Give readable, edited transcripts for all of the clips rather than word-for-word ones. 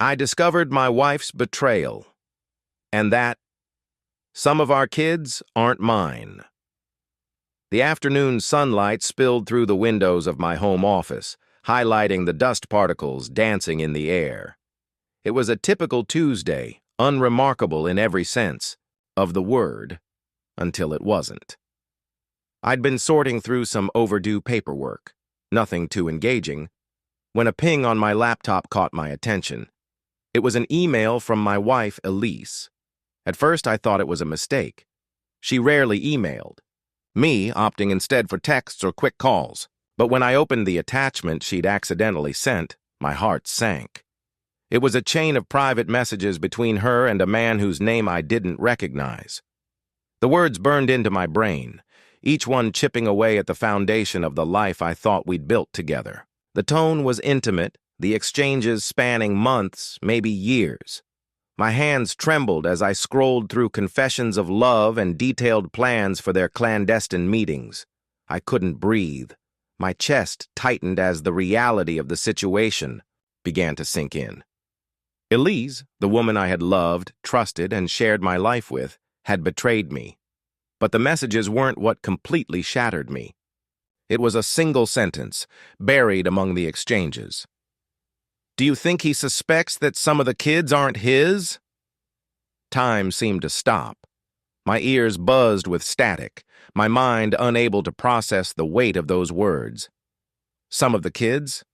I discovered my wife's betrayal, and that some of our kids aren't mine. The afternoon sunlight spilled through the windows of my home office, highlighting the dust particles dancing in the air. It was a typical Tuesday, unremarkable in every sense of the word, until it wasn't. I'd been sorting through some overdue paperwork, nothing too engaging, when a ping on my laptop caught my attention. It was an email from my wife, Elise. At first, I thought it was a mistake. She rarely emailed, me opting instead for texts or quick calls. But when I opened the attachment she'd accidentally sent, my heart sank. It was a chain of private messages between her and a man whose name I didn't recognize. The words burned into my brain, each one chipping away at the foundation of the life I thought we'd built together. The tone was intimate, the exchanges spanning months, maybe years. My hands trembled as I scrolled through confessions of love and detailed plans for their clandestine meetings. I couldn't breathe. My chest tightened as the reality of the situation began to sink in. Elise, the woman I had loved, trusted, and shared my life with, had betrayed me. But the messages weren't what completely shattered me. It was a single sentence, buried among the exchanges. "Do you think he suspects that some of the kids aren't his?" Time seemed to stop. My ears buzzed with static, my mind unable to process the weight of those words. Some of the kids?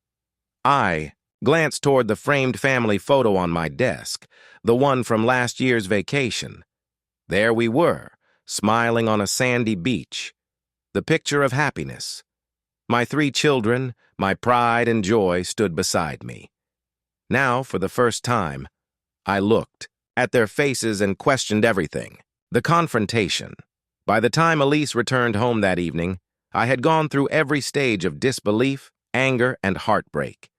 I glanced toward the framed family photo on my desk, the one from last year's vacation. There we were, smiling on a sandy beach, the picture of happiness. My 3 children, my pride and joy, stood beside me. Now, for the first time, I looked at their faces and questioned everything. The confrontation. By the time Elise returned home that evening, I had gone through every stage of disbelief, anger, and heartbreak.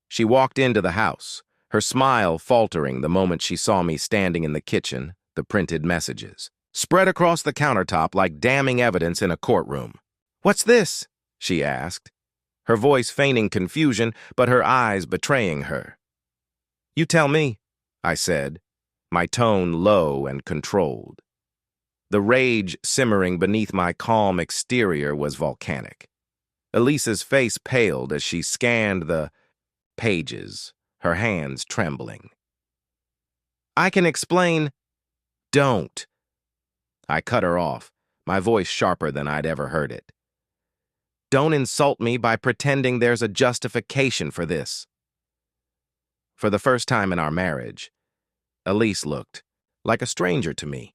She walked into the house, her smile faltering the moment she saw me standing in the kitchen, the printed messages spread across the countertop like damning evidence in a courtroom. "What's this?" she asked, her voice feigning confusion, but her eyes betraying her. "You tell me," I said, my tone low and controlled. The rage simmering beneath my calm exterior was volcanic. Elise's face paled as she scanned the pages, her hands trembling. "I can explain." "Don't." I cut her off, my voice sharper than I'd ever heard it. "Don't insult me by pretending there's a justification for this." For the first time in our marriage, Elise looked like a stranger to me.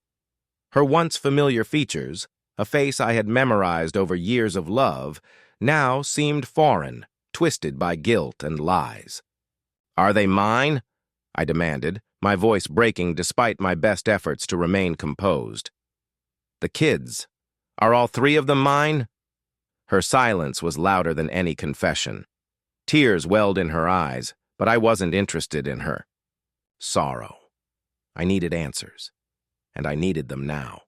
Her once familiar features, a face I had memorized over years of love, now seemed foreign, twisted by guilt and lies. "Are they mine?" I demanded, my voice breaking despite my best efforts to remain composed. "The kids. Are all 3 of them mine?" Her silence was louder than any confession. Tears welled in her eyes, but I wasn't interested in her sorrow. I needed answers, and I needed them now.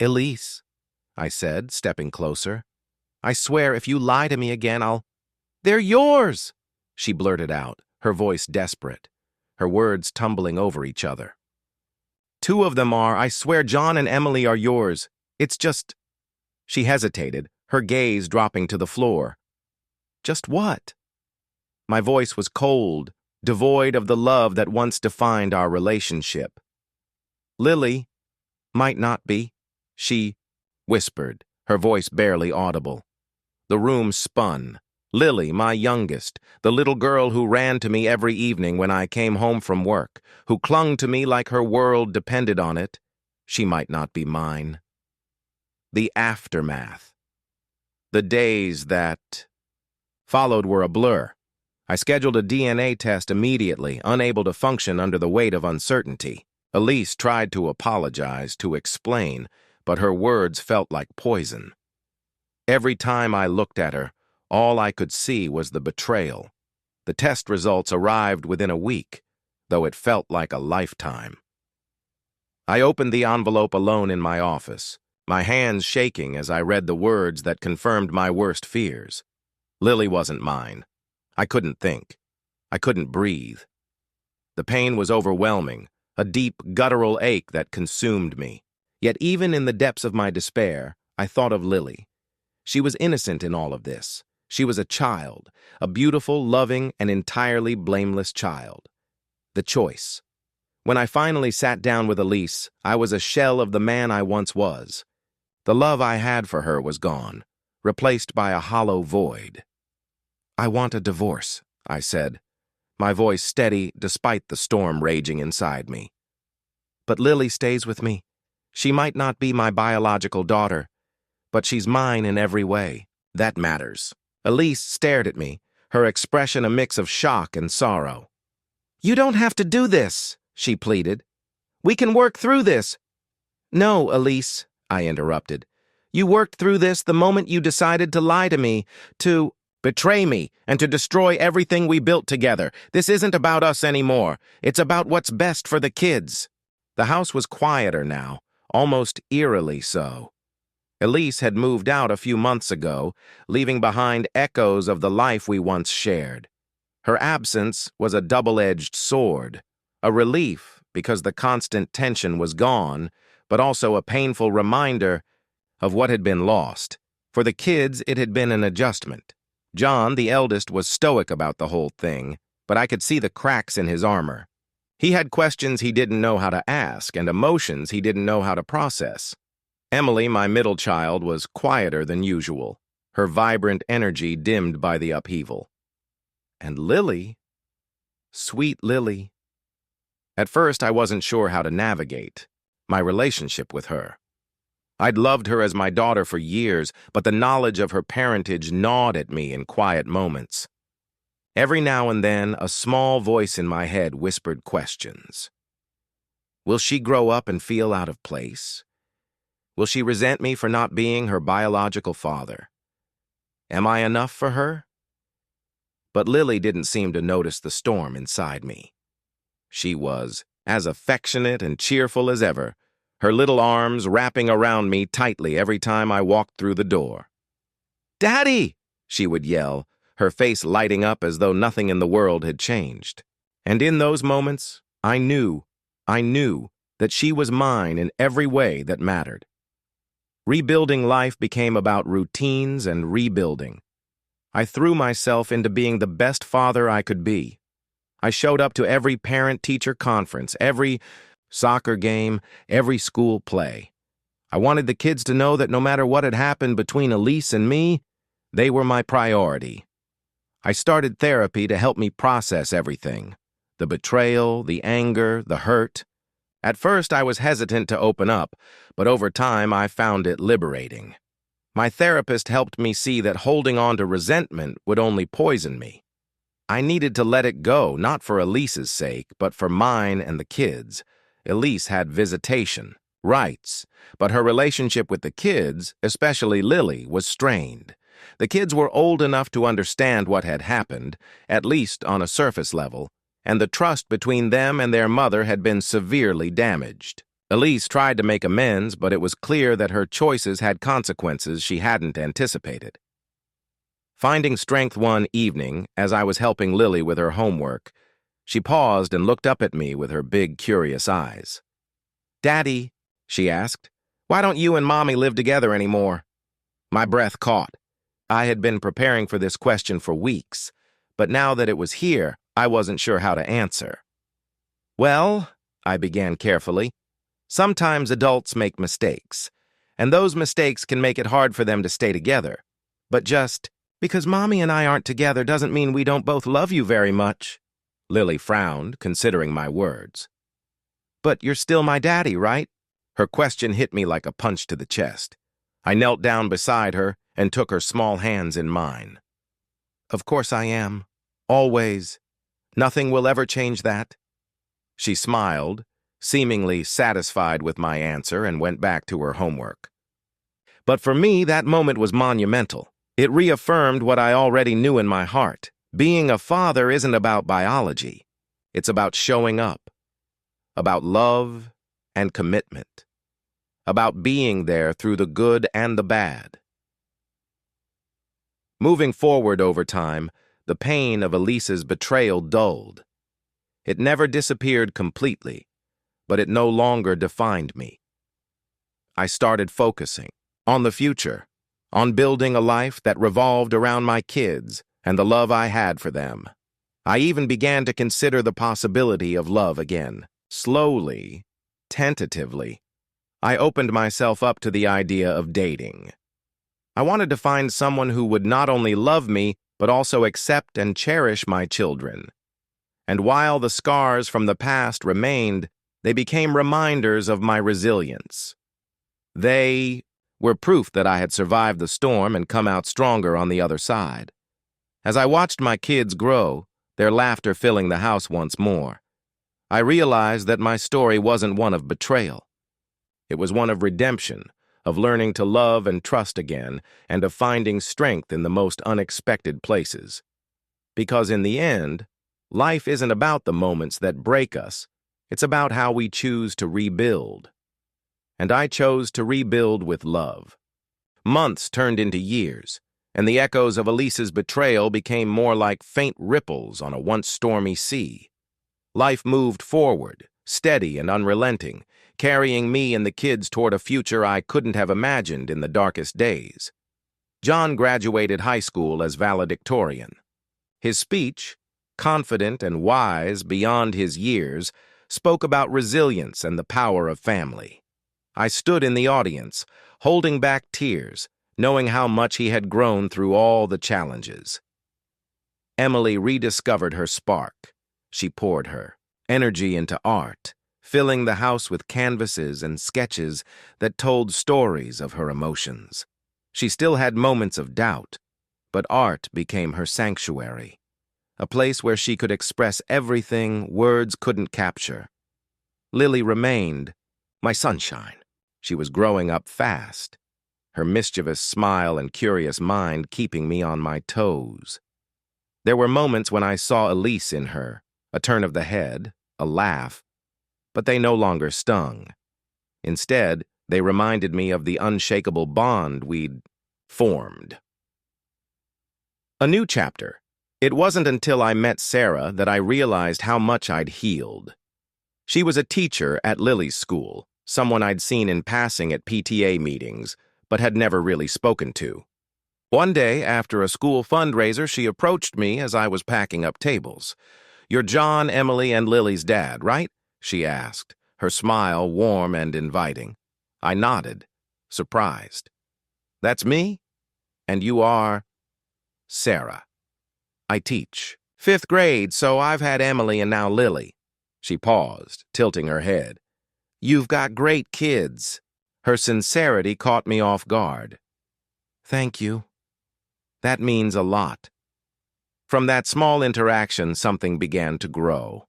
"Elise," I said, stepping closer, "I swear if you lie to me again, They're yours!" she blurted out, her voice desperate, her words tumbling over each other. "2 of them are. I swear John and Emily are yours. It's just—" She hesitated, her gaze dropping to the floor. "Just what?" My voice was cold, devoid of the love that once defined our relationship. "Lily might not be," she whispered, her voice barely audible. The room spun. Lily, my youngest, the little girl who ran to me every evening when I came home from work, who clung to me like her world depended on it, she might not be mine. The aftermath. The days that followed were a blur. I scheduled a DNA test immediately, unable to function under the weight of uncertainty. Elise tried to apologize, to explain, but her words felt like poison. Every time I looked at her, all I could see was the betrayal. The test results arrived within a week, though it felt like a lifetime. I opened the envelope alone in my office, my hands shaking as I read the words that confirmed my worst fears. Lily wasn't mine. I couldn't think. I couldn't breathe. The pain was overwhelming, a deep, guttural ache that consumed me. Yet even in the depths of my despair, I thought of Lily. She was innocent in all of this. She was a child, a beautiful, loving, and entirely blameless child. The choice. When I finally sat down with Elise, I was a shell of the man I once was. The love I had for her was gone, replaced by a hollow void. "I want a divorce," I said, my voice steady despite the storm raging inside me. "But Lily stays with me. She might not be my biological daughter, but she's mine in every way. That matters." Elise stared at me, her expression a mix of shock and sorrow. "You don't have to do this," she pleaded. "We can work through this." "No, Elise," I interrupted. "You worked through this the moment you decided to lie to me, to betray me, and to destroy everything we built together. This isn't about us anymore. It's about what's best for the kids." The house was quieter now, almost eerily so. Elise had moved out a few months ago, leaving behind echoes of the life we once shared. Her absence was a double-edged sword, a relief because the constant tension was gone, but also a painful reminder of what had been lost. For the kids, it had been an adjustment. John, the eldest, was stoic about the whole thing, but I could see the cracks in his armor. He had questions he didn't know how to ask and emotions he didn't know how to process. Emily, my middle child, was quieter than usual, her vibrant energy dimmed by the upheaval. And Lily, sweet Lily. At first, I wasn't sure how to navigate my relationship with her. I'd loved her as my daughter for years, but the knowledge of her parentage gnawed at me in quiet moments. Every now and then, a small voice in my head whispered questions. Will she grow up and feel out of place? Will she resent me for not being her biological father? Am I enough for her? But Lily didn't seem to notice the storm inside me. She was as affectionate and cheerful as ever, her little arms wrapping around me tightly every time I walked through the door. "Daddy!" she would yell, her face lighting up as though nothing in the world had changed. And in those moments, I knew that she was mine in every way that mattered. Rebuilding life became about routines and rebuilding. I threw myself into being the best father I could be. I showed up to every parent-teacher conference, every soccer game, every school play. I wanted the kids to know that no matter what had happened between Elise and me, they were my priority. I started therapy to help me process everything: the betrayal, the anger, the hurt. At first, I was hesitant to open up, but over time, I found it liberating. My therapist helped me see that holding on to resentment would only poison me. I needed to let it go, not for Elise's sake, but for mine and the kids. Elise had visitation, rights, but her relationship with the kids, especially Lily, was strained. The kids were old enough to understand what had happened, at least on a surface level, and the trust between them and their mother had been severely damaged. Elise tried to make amends, but it was clear that her choices had consequences she hadn't anticipated. Finding strength one evening, as I was helping Lily with her homework, she paused and looked up at me with her big, curious eyes. "Daddy," she asked, "why don't you and Mommy live together anymore?" My breath caught. I had been preparing for this question for weeks, but now that it was here, I wasn't sure how to answer. "Well," I began carefully, "sometimes adults make mistakes, and those mistakes can make it hard for them to stay together. But just because Mommy and I aren't together doesn't mean we don't both love you very much." Lily frowned, considering my words. "But you're still my daddy, right?" Her question hit me like a punch to the chest. I knelt down beside her and took her small hands in mine. "Of course I am. Always. Nothing will ever change that." She smiled, seemingly satisfied with my answer, and went back to her homework. But for me, that moment was monumental. It reaffirmed what I already knew in my heart. Being a father isn't about biology. It's about showing up, about love and commitment, about being there through the good and the bad. Moving forward over time, the pain of Elise's betrayal dulled. It never disappeared completely, but it no longer defined me. I started focusing on the future, on building a life that revolved around my kids and the love I had for them. I even began to consider the possibility of love again. Slowly, tentatively, I opened myself up to the idea of dating. I wanted to find someone who would not only love me, but also accept and cherish my children. And while the scars from the past remained, they became reminders of my resilience. They were proof that I had survived the storm and come out stronger on the other side. As I watched my kids grow, their laughter filling the house once more, I realized that my story wasn't one of betrayal. It was one of redemption, of learning to love and trust again, and of finding strength in the most unexpected places. Because in the end, life isn't about the moments that break us, it's about how we choose to rebuild. And I chose to rebuild with love. Months turned into years, and the echoes of Elise's betrayal became more like faint ripples on a once stormy sea. Life moved forward, steady and unrelenting, carrying me and the kids toward a future I couldn't have imagined in the darkest days. John graduated high school as valedictorian. His speech, confident and wise beyond his years, spoke about resilience and the power of family. I stood in the audience, holding back tears, knowing how much he had grown through all the challenges. Emily rediscovered her spark. She poured her energy into art, filling the house with canvases and sketches that told stories of her emotions. She still had moments of doubt, but art became her sanctuary, a place where she could express everything words couldn't capture. Lily remained my sunshine. She was growing up fast, her mischievous smile and curious mind keeping me on my toes. There were moments when I saw Elise in her, a turn of the head, a laugh, but they no longer stung. Instead, they reminded me of the unshakable bond we'd formed. A new chapter. It wasn't until I met Sarah that I realized how much I'd healed. She was a teacher at Lily's school, someone I'd seen in passing at PTA meetings, but had never really spoken to. One day, after a school fundraiser, she approached me as I was packing up tables. "You're John, Emily, and Lily's dad, right?" she asked, her smile warm and inviting. I nodded, surprised. "That's me? And you are?" "Sarah. I teach 5th grade, so I've had Emily and now Lily." She paused, tilting her head. "You've got great kids." Her sincerity caught me off guard. "Thank you. That means a lot." From that small interaction, something began to grow.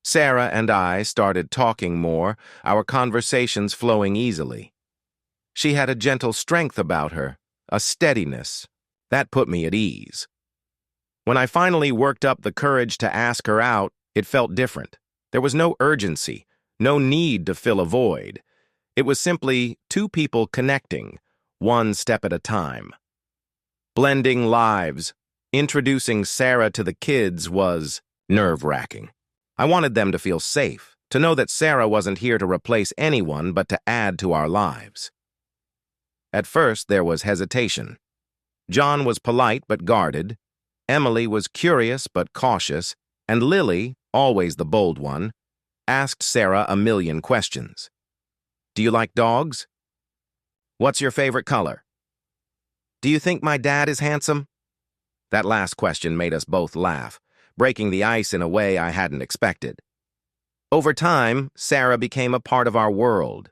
Sarah and I started talking more, our conversations flowing easily. She had a gentle strength about her, a steadiness. That put me at ease. When I finally worked up the courage to ask her out, it felt different. There was no urgency, no need to fill a void. It was simply two people connecting, one step at a time. Blending lives, introducing Sarah to the kids was nerve-wracking. I wanted them to feel safe, to know that Sarah wasn't here to replace anyone but to add to our lives. At first, there was hesitation. John was polite but guarded, Emily was curious but cautious, and Lily, always the bold one, asked Sarah a million questions. "Do you like dogs? What's your favorite color? Do you think my dad is handsome?" That last question made us both laugh, breaking the ice in a way I hadn't expected. Over time, Sarah became a part of our world.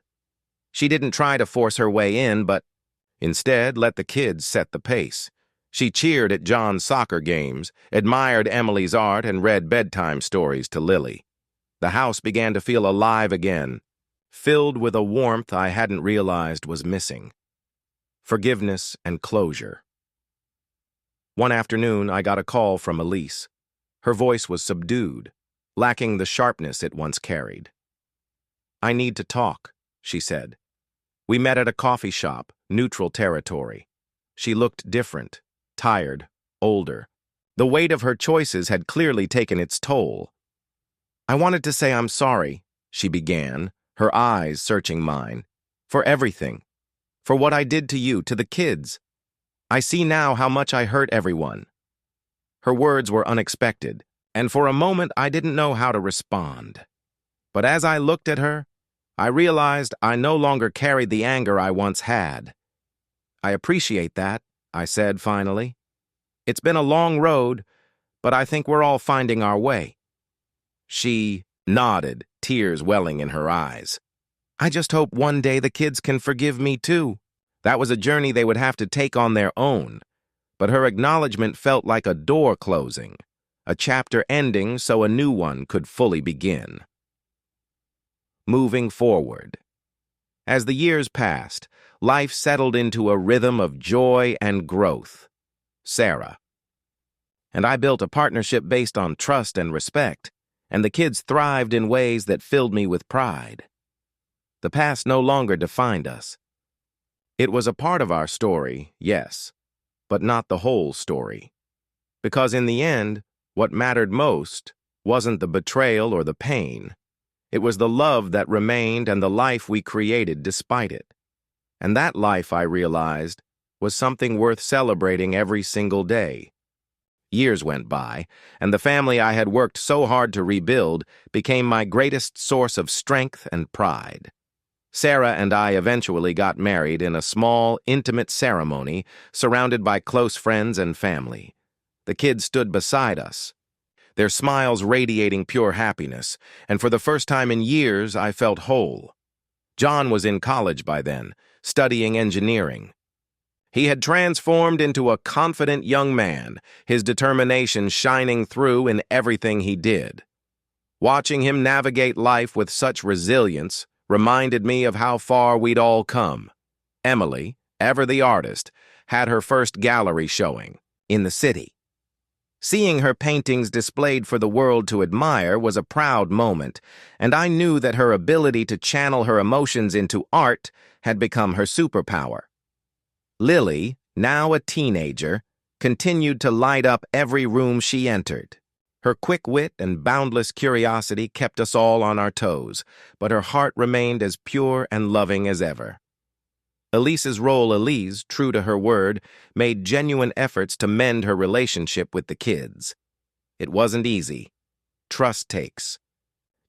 She didn't try to force her way in, but instead let the kids set the pace. She cheered at John's soccer games, admired Emily's art, and read bedtime stories to Lily. The house began to feel alive again, filled with a warmth I hadn't realized was missing. Forgiveness and closure. One afternoon, I got a call from Elise. Her voice was subdued, lacking the sharpness it once carried. "I need to talk," she said. We met at a coffee shop, neutral territory. She looked different, tired, older. The weight of her choices had clearly taken its toll. "I wanted to say I'm sorry," she began, her eyes searching mine. "For everything. For what I did to you, to the kids. I see now how much I hurt everyone." Her words were unexpected, and for a moment I didn't know how to respond. But as I looked at her, I realized I no longer carried the anger I once had. "I appreciate that," I said finally. "It's been a long road, but I think we're all finding our way." She nodded, tears welling in her eyes. "I just hope one day the kids can forgive me too." That was a journey they would have to take on their own, but her acknowledgement felt like a door closing, a chapter ending so a new one could fully begin. Moving forward. As the years passed, life settled into a rhythm of joy and growth. Sarah. And I built a partnership based on trust and respect, and the kids thrived in ways that filled me with pride. The past no longer defined us. It was a part of our story, yes, but not the whole story. Because in the end, what mattered most wasn't the betrayal or the pain. It was the love that remained and the life we created despite it. And that life, I realized, was something worth celebrating every single day. Years went by, and the family I had worked so hard to rebuild became my greatest source of strength and pride. Sarah and I eventually got married in a small, intimate ceremony surrounded by close friends and family. The kids stood beside us, their smiles radiating pure happiness, and for the first time in years, I felt whole. John was in college by then, studying engineering. He had transformed into a confident young man, his determination shining through in everything he did. Watching him navigate life with such resilience reminded me of how far we'd all come. Emily, ever the artist, had her first gallery showing in the city. Seeing her paintings displayed for the world to admire was a proud moment, and I knew that her ability to channel her emotions into art had become her superpower. Lily, now a teenager, continued to light up every room she entered. Her quick wit and boundless curiosity kept us all on our toes, but her heart remained as pure and loving as ever. Elise's role, Elise, true to her word, made genuine efforts to mend her relationship with the kids. It wasn't easy. Trust takes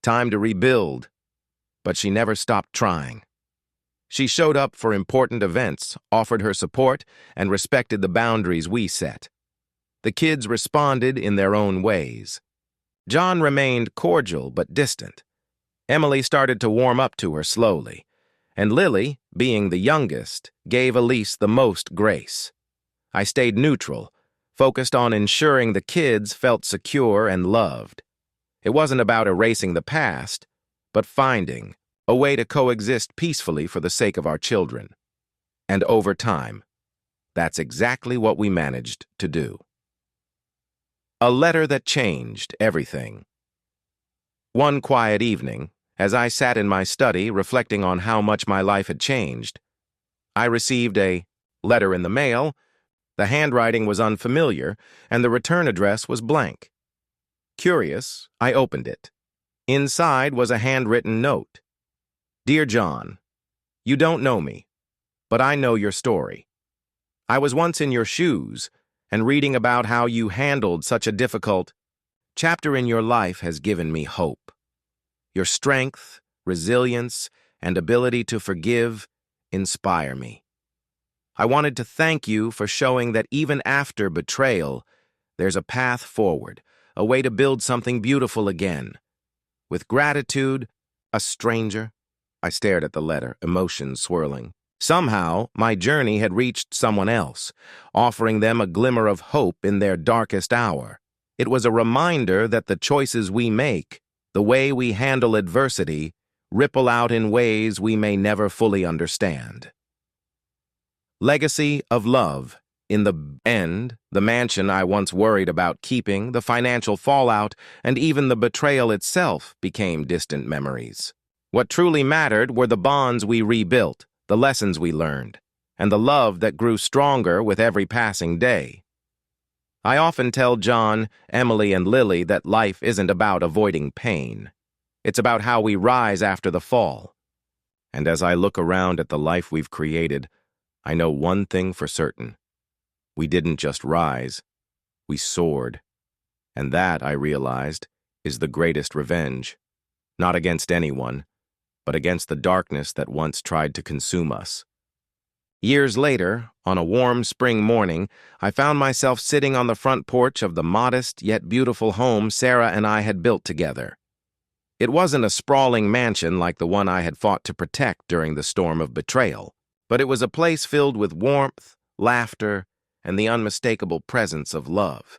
time to rebuild, but she never stopped trying. She showed up for important events, offered her support, and respected the boundaries we set. The kids responded in their own ways. John remained cordial but distant. Emily started to warm up to her slowly, and Lily, being the youngest, gave Elise the most grace. I stayed neutral, focused on ensuring the kids felt secure and loved. It wasn't about erasing the past, but finding a way to coexist peacefully for the sake of our children. And over time, that's exactly what we managed to do. A letter that changed everything. One quiet evening, as I sat in my study reflecting on how much my life had changed, I received a letter in the mail. The handwriting was unfamiliar, and the return address was blank. Curious, I opened it. Inside was a handwritten note. "Dear John, you don't know me, but I know your story. I was once in your shoes, and reading about how you handled such a difficult chapter in your life has given me hope. Your strength, resilience, and ability to forgive inspire me. I wanted to thank you for showing that even after betrayal, there's a path forward, a way to build something beautiful again. With gratitude, a stranger." I stared at the letter, emotions swirling. Somehow, my journey had reached someone else, offering them a glimmer of hope in their darkest hour. It was a reminder that the choices we make, the way we handle adversity, ripple out in ways we may never fully understand. Legacy of love. In the end, the mansion I once worried about keeping, the financial fallout, and even the betrayal itself became distant memories. What truly mattered were the bonds we rebuilt, the lessons we learned, and the love that grew stronger with every passing day. I often tell John, Emily, and Lily that life isn't about avoiding pain. It's about how we rise after the fall. And as I look around at the life we've created, I know one thing for certain. We didn't just rise, we soared. And that, I realized, is the greatest revenge. Not against anyone, but against the darkness that once tried to consume us. Years later, on a warm spring morning, I found myself sitting on the front porch of the modest yet beautiful home Sarah and I had built together. It wasn't a sprawling mansion like the one I had fought to protect during the storm of betrayal, but it was a place filled with warmth, laughter, and the unmistakable presence of love.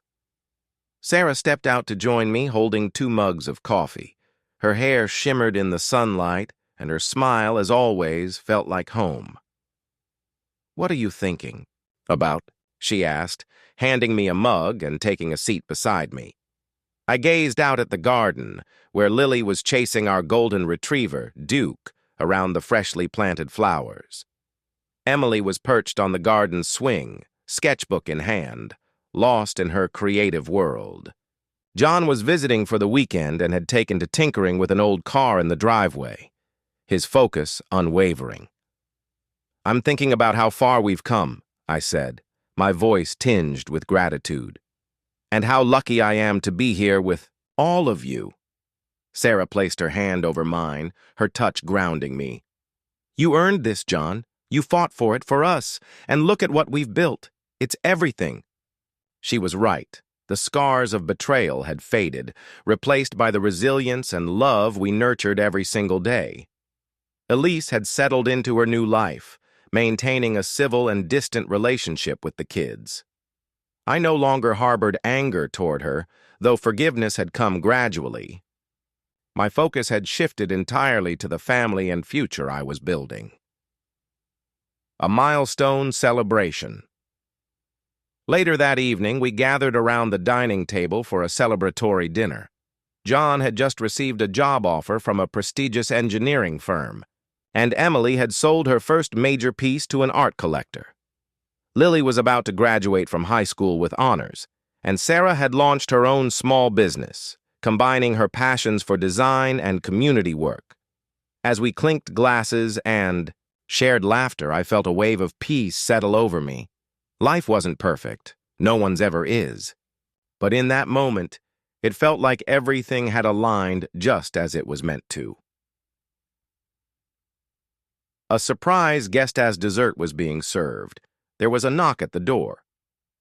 Sarah stepped out to join me holding 2 mugs of coffee. Her hair shimmered in the sunlight, and her smile, as always, felt like home. "What are you thinking about?" she asked, handing me a mug and taking a seat beside me. I gazed out at the garden, where Lily was chasing our golden retriever, Duke, around the freshly planted flowers. Emily was perched on the garden swing, sketchbook in hand, lost in her creative world. John was visiting for the weekend and had taken to tinkering with an old car in the driveway, his focus unwavering. "I'm thinking about how far we've come," I said, my voice tinged with gratitude. "And how lucky I am to be here with all of you." Sarah placed her hand over mine, her touch grounding me. "You earned this, John. You fought for it for us, and look at what we've built. It's everything." She was right. The scars of betrayal had faded, replaced by the resilience and love we nurtured every single day. Elise had settled into her new life, maintaining a civil and distant relationship with the kids. I no longer harbored anger toward her, though forgiveness had come gradually. My focus had shifted entirely to the family and future I was building. A milestone celebration. Later that evening, we gathered around the dining table for a celebratory dinner. John had just received a job offer from a prestigious engineering firm, and Emily had sold her first major piece to an art collector. Lily was about to graduate from high school with honors, and Sarah had launched her own small business, combining her passions for design and community work. As we clinked glasses and shared laughter, I felt a wave of peace settle over me. Life wasn't perfect. No one's ever is. But in that moment, it felt like everything had aligned just as it was meant to. A surprise guest as dessert was being served. There was a knock at the door.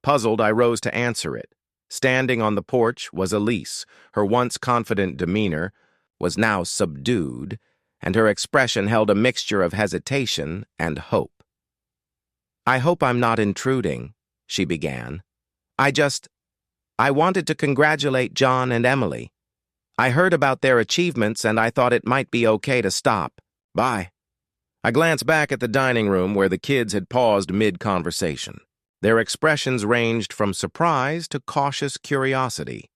Puzzled, I rose to answer it. Standing on the porch was Elise. Her once confident demeanor was now subdued, and her expression held a mixture of hesitation and hope. "I hope I'm not intruding," she began. I wanted to congratulate John and Emily. I heard about their achievements and I thought it might be okay to stop. Bye." I glanced back at the dining room where the kids had paused mid-conversation. Their expressions ranged from surprise to cautious curiosity.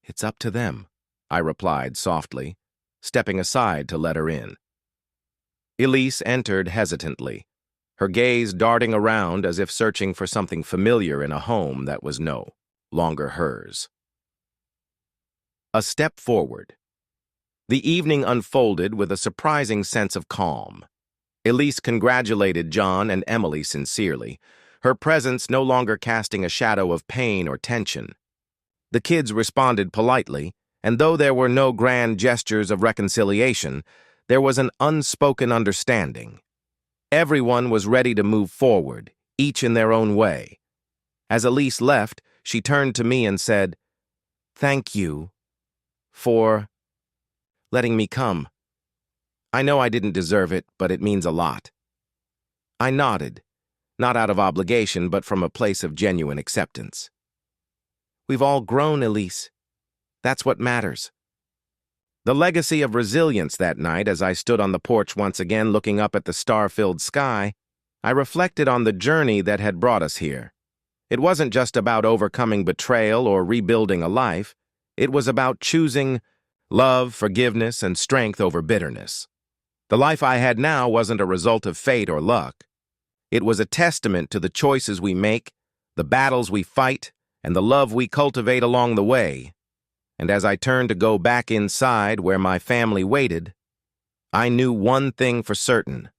"It's up to them," I replied softly, stepping aside to let her in. Elise entered hesitantly, her gaze darting around as if searching for something familiar in a home that was no longer hers. A step forward. The evening unfolded with a surprising sense of calm. Elise congratulated John and Emily sincerely, her presence no longer casting a shadow of pain or tension. The kids responded politely, and though there were no grand gestures of reconciliation, there was an unspoken understanding. Everyone was ready to move forward, each in their own way. As Elise left, she turned to me and said, "Thank you for letting me come. I know I didn't deserve it, but it means a lot." I nodded, not out of obligation, but from a place of genuine acceptance. "We've all grown, Elise. That's what matters." The legacy of resilience that night, as I stood on the porch once again looking up at the star-filled sky, I reflected on the journey that had brought us here. It wasn't just about overcoming betrayal or rebuilding a life. It was about choosing love, forgiveness, and strength over bitterness. The life I had now wasn't a result of fate or luck. It was a testament to the choices we make, the battles we fight, and the love we cultivate along the way. And as I turned to go back inside where my family waited, I knew one thing for certain.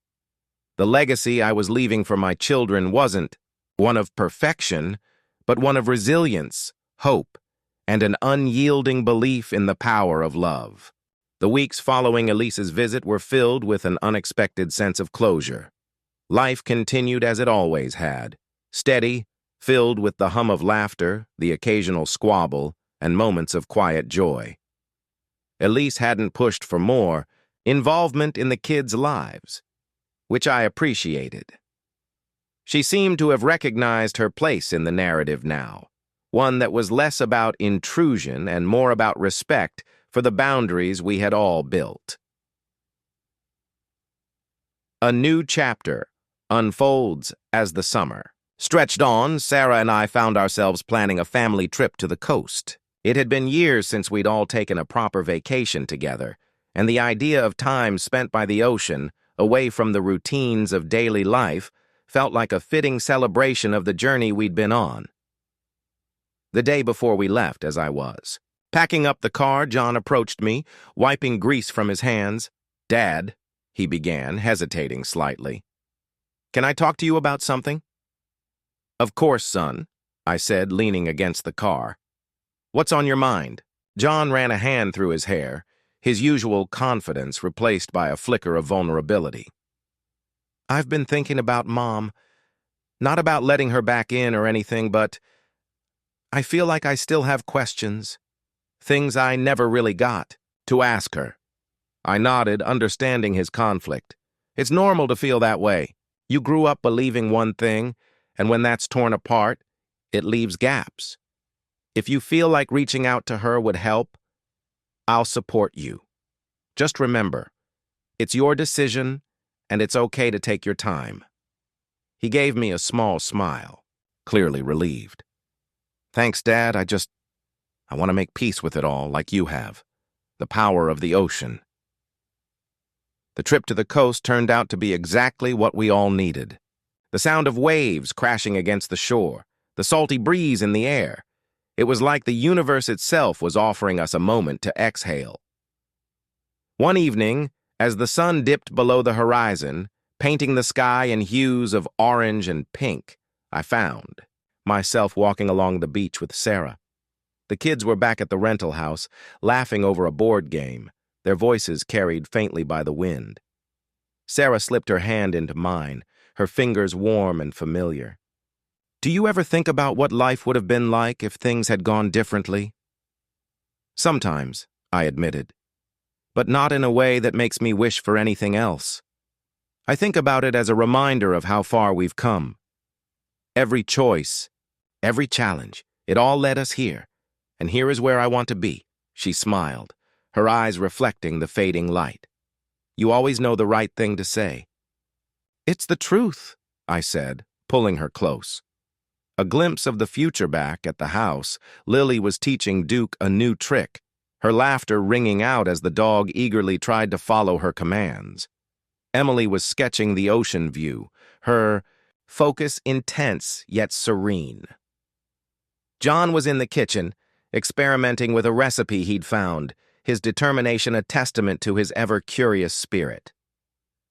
The legacy I was leaving for my children wasn't one of perfection, but one of resilience, hope, and an unyielding belief in the power of love. The weeks following Elise's visit were filled with an unexpected sense of closure. Life continued as it always had, steady, filled with the hum of laughter, the occasional squabble, and moments of quiet joy. Elise hadn't pushed for more involvement in the kids' lives, which I appreciated. She seemed to have recognized her place in the narrative now, one that was less about intrusion and more about respect for the boundaries we had all built. A new chapter unfolds as the summer stretched on. Sarah and I found ourselves planning a family trip to the coast. It had been years since we'd all taken a proper vacation together, and the idea of time spent by the ocean, away from the routines of daily life, felt like a fitting celebration of the journey we'd been on. The day before we left, as I was packing up the car, John approached me, wiping grease from his hands. "Dad," he began, hesitating slightly. "Can I talk to you about something?" "Of course, son," I said, leaning against the car. "What's on your mind?" John ran a hand through his hair, his usual confidence replaced by a flicker of vulnerability. "I've been thinking about Mom. Not about letting her back in or anything, but I feel like I still have questions, things I never really got to ask her." I nodded, understanding his conflict. "It's normal to feel that way. You grew up believing one thing, and when that's torn apart, it leaves gaps. If you feel like reaching out to her would help, I'll support you. Just remember, it's your decision, and it's okay to take your time." He gave me a small smile, clearly relieved. "Thanks, Dad. I want to make peace with it all, like you have. The power of the ocean." The trip to the coast turned out to be exactly what we all needed. The sound of waves crashing against the shore, the salty breeze in the air. It was like the universe itself was offering us a moment to exhale. One evening, as the sun dipped below the horizon, painting the sky in hues of orange and pink, I found myself walking along the beach with Sarah. The kids were back at the rental house, laughing over a board game, their voices carried faintly by the wind. Sarah slipped her hand into mine, her fingers warm and familiar. "Do you ever think about what life would have been like if things had gone differently?" "Sometimes," I admitted, "but not in a way that makes me wish for anything else. I think about it as a reminder of how far we've come. Every choice, every challenge, it all led us here. And here is where I want to be." She smiled, her eyes reflecting the fading light. "You always know the right thing to say." "It's the truth," I said, pulling her close. A glimpse of the future back at the house, Lily was teaching Duke a new trick, her laughter ringing out as the dog eagerly tried to follow her commands. Emily was sketching the ocean view, her focus intense yet serene. John was in the kitchen, experimenting with a recipe he'd found, his determination a testament to his ever-curious spirit.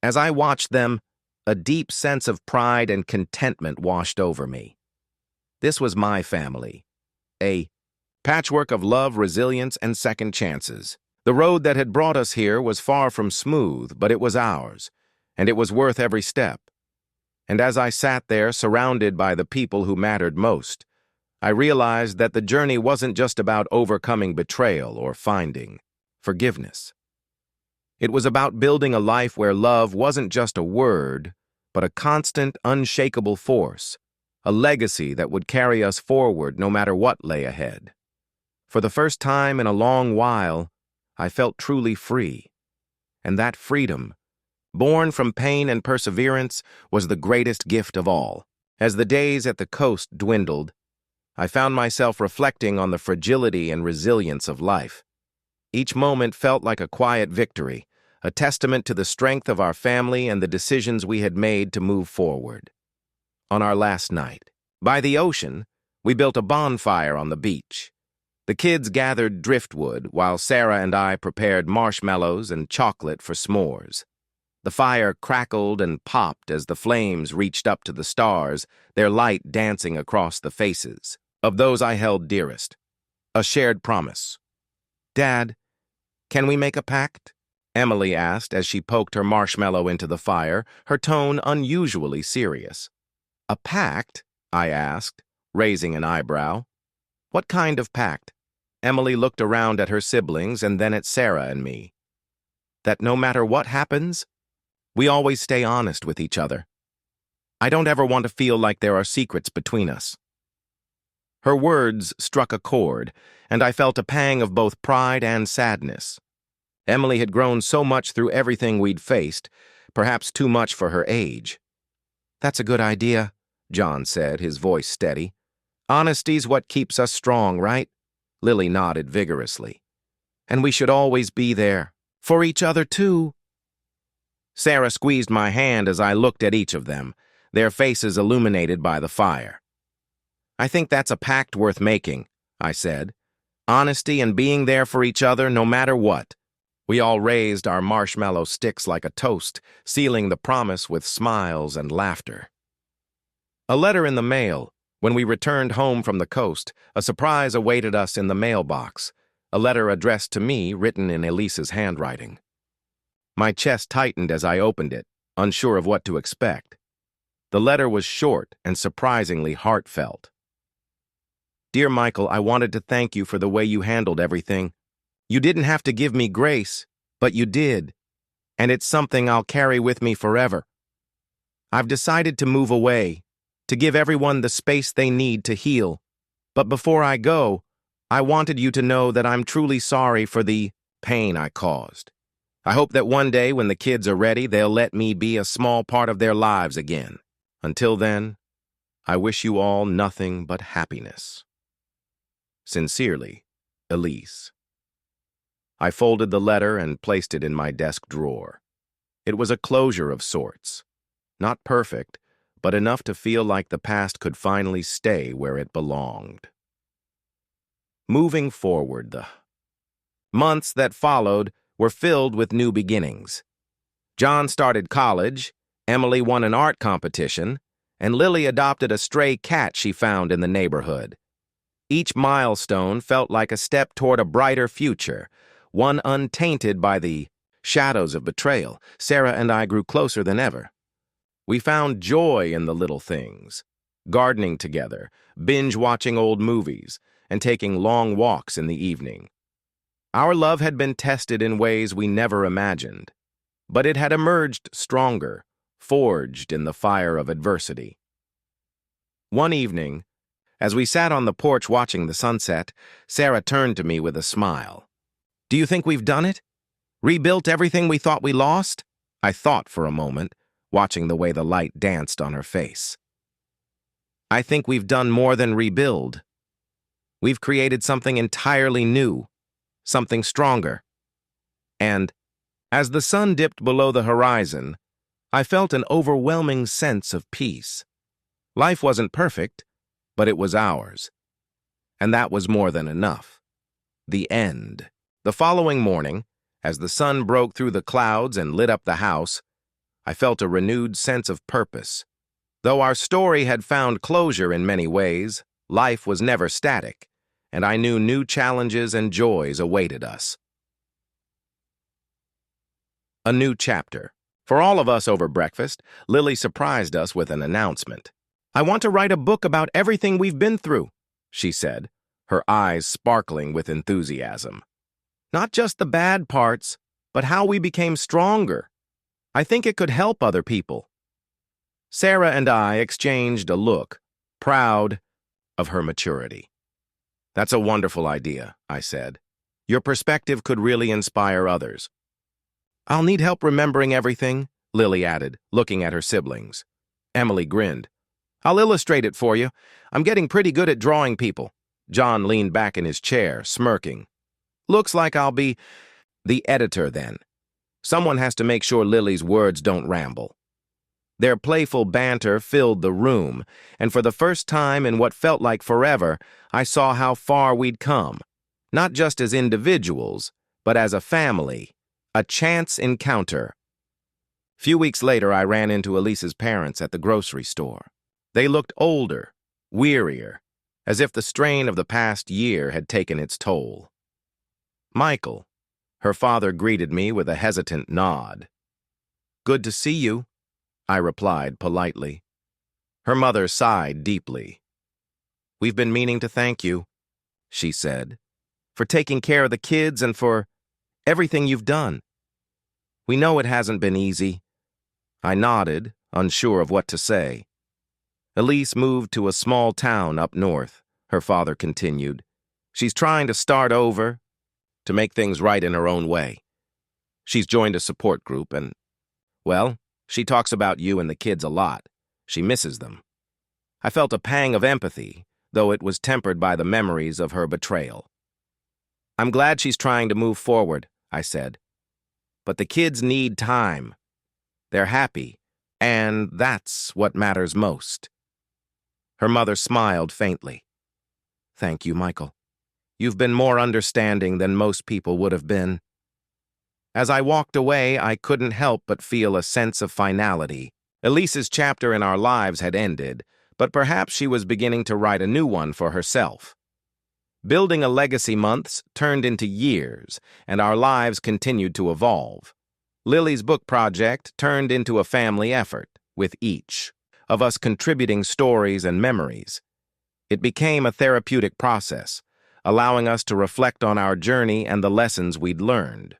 As I watched them, a deep sense of pride and contentment washed over me. This was my family, a patchwork of love, resilience, and second chances. The road that had brought us here was far from smooth, but it was ours, and it was worth every step. And as I sat there, surrounded by the people who mattered most, I realized that the journey wasn't just about overcoming betrayal or finding forgiveness. It was about building a life where love wasn't just a word, but a constant, unshakable force, a legacy that would carry us forward no matter what lay ahead. For the first time in a long while, I felt truly free. And that freedom, born from pain and perseverance, was the greatest gift of all. As the days at the coast dwindled, I found myself reflecting on the fragility and resilience of life. Each moment felt like a quiet victory, a testament to the strength of our family and the decisions we had made to move forward. On our last night, by the ocean, We built a bonfire on the beach. The kids gathered driftwood while Sarah and I prepared marshmallows and chocolate for s'mores. The fire crackled and popped as the flames reached up to the stars, their light dancing across the faces of those I held dearest. A shared promise. "Dad, can we make a pact?" Emily asked as she poked her marshmallow into the fire, her tone unusually serious. "A pact?" I asked, raising an eyebrow. "What kind of pact?" Emily looked around at her siblings and then at Sarah and me. "That no matter what happens, we always stay honest with each other. I don't ever want to feel like there are secrets between us." Her words struck a chord, and I felt a pang of both pride and sadness. Emily had grown so much through everything we'd faced, perhaps too much for her age. "That's a good idea," John said, his voice steady. "Honesty's what keeps us strong, right?" Lily nodded vigorously. "And we should always be there. For each other, too." Sarah squeezed my hand as I looked at each of them, their faces illuminated by the fire. "I think that's a pact worth making," I said. "Honesty and being there for each other no matter what." We all raised our marshmallow sticks like a toast, sealing the promise with smiles and laughter. A letter in the mail. When we returned home from the coast, a surprise awaited us in the mailbox, a letter addressed to me written in Elise's handwriting. My chest tightened as I opened it, unsure of what to expect. The letter was short and surprisingly heartfelt. "Dear Michael, I wanted to thank you for the way you handled everything. You didn't have to give me grace, but you did, and it's something I'll carry with me forever. I've decided to move away, to give everyone the space they need to heal. But before I go, I wanted you to know that I'm truly sorry for the pain I caused. I hope that one day when the kids are ready, they'll let me be a small part of their lives again. Until then, I wish you all nothing but happiness. Sincerely, Elise." I folded the letter and placed it in my desk drawer. It was a closure of sorts. Not perfect, but enough to feel like the past could finally stay where it belonged. Moving forward, the months that followed were filled with new beginnings. John started college, Emily won an art competition, and Lily adopted a stray cat she found in the neighborhood. Each milestone felt like a step toward a brighter future, one untainted by the shadows of betrayal. Sarah and I grew closer than ever. We found joy in the little things, gardening together, binge-watching old movies, and taking long walks in the evening. Our love had been tested in ways we never imagined, but it had emerged stronger, forged in the fire of adversity. One evening, as we sat on the porch watching the sunset, Sarah turned to me with a smile. "Do you think we've done it? Rebuilt everything we thought we lost?" I thought for a moment, watching the way the light danced on her face. "I think we've done more than rebuild. We've created something entirely new, something stronger." And, as the sun dipped below the horizon, I felt an overwhelming sense of peace. Life wasn't perfect, but it was ours. And that was more than enough. The end. The following morning, as the sun broke through the clouds and lit up the house, I felt a renewed sense of purpose. Though our story had found closure in many ways, life was never static, and I knew new challenges and joys awaited us. A new chapter. For all of us over breakfast, Lily surprised us with an announcement. "I want to write a book about everything we've been through," she said, her eyes sparkling with enthusiasm. "Not just the bad parts, but how we became stronger. I think it could help other people." Sarah and I exchanged a look, proud of her maturity. "That's a wonderful idea," I said. "Your perspective could really inspire others." "I'll need help remembering everything," Lily added, looking at her siblings. Emily grinned. "I'll illustrate it for you. I'm getting pretty good at drawing people." John leaned back in his chair, smirking. "Looks like I'll be the editor then. Someone has to make sure Lily's words don't ramble." Their playful banter filled the room, and for the first time in what felt like forever, I saw how far we'd come, not just as individuals, but as a family, a chance encounter. Few weeks later, I ran into Elise's parents at the grocery store. They looked older, wearier, as if the strain of the past year had taken its toll. "Michael," her father greeted me with a hesitant nod. "Good to see you," I replied politely. Her mother sighed deeply. "We've been meaning to thank you," she said, "for taking care of the kids and for everything you've done. We know it hasn't been easy." I nodded, unsure of what to say. "Elise moved to a small town up north," her father continued. "She's trying to start over, to make things right in her own way. She's joined a support group and, well, she talks about you and the kids a lot. She misses them." I felt a pang of empathy, though it was tempered by the memories of her betrayal. "I'm glad she's trying to move forward," I said. "But the kids need time. They're happy, and that's what matters most." Her mother smiled faintly. "Thank you, Michael. You've been more understanding than most people would have been." As I walked away, I couldn't help but feel a sense of finality. Elise's chapter in our lives had ended, but perhaps she was beginning to write a new one for herself. Building a legacy months turned into years, and our lives continued to evolve. Lily's book project turned into a family effort, with each of us contributing stories and memories. It became a therapeutic process, allowing us to reflect on our journey and the lessons we'd learned.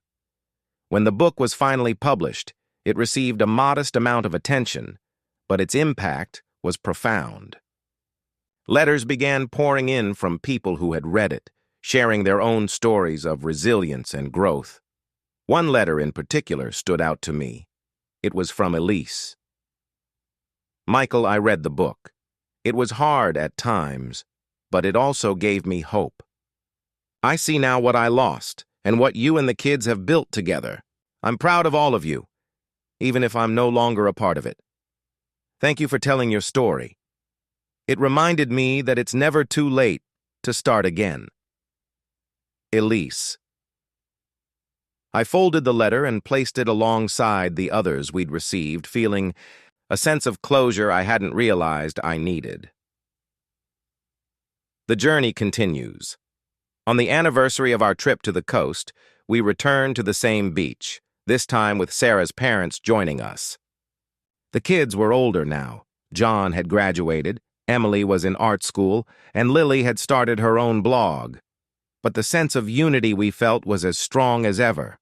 When the book was finally published, it received a modest amount of attention, but its impact was profound. Letters began pouring in from people who had read it, sharing their own stories of resilience and growth. One letter in particular stood out to me. It was from Elise. "Michael, I read the book. It was hard at times, but it also gave me hope. I see now what I lost and what you and the kids have built together. I'm proud of all of you, even if I'm no longer a part of it. Thank you for telling your story. It reminded me that it's never too late to start again. Elise." I folded the letter and placed it alongside the others we'd received, feeling a sense of closure I hadn't realized I needed. The journey continues. On the anniversary of our trip to the coast, we returned to the same beach, this time with Sarah's parents joining us. The kids were older now. John had graduated, Emily was in art school, and Lily had started her own blog. But the sense of unity we felt was as strong as ever.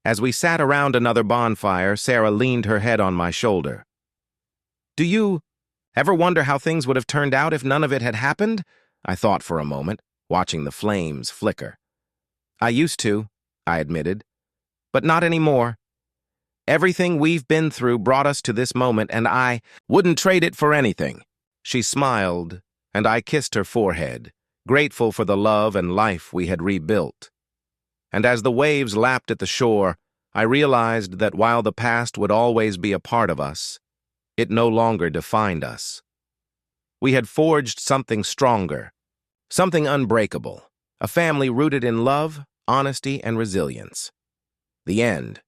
As we sat around another bonfire, Sarah leaned her head on my shoulder. "Do you ever wonder how things would have turned out if none of it had happened?" I thought for a moment, watching the flames flicker. "I used to," I admitted, "but not anymore. Everything we've been through brought us to this moment, and I wouldn't trade it for anything." She smiled, and I kissed her forehead, grateful for the love and life we had rebuilt. And as the waves lapped at the shore, I realized that while the past would always be a part of us, it no longer defined us. We had forged something stronger, something unbreakable, a family rooted in love, honesty, and resilience. The end,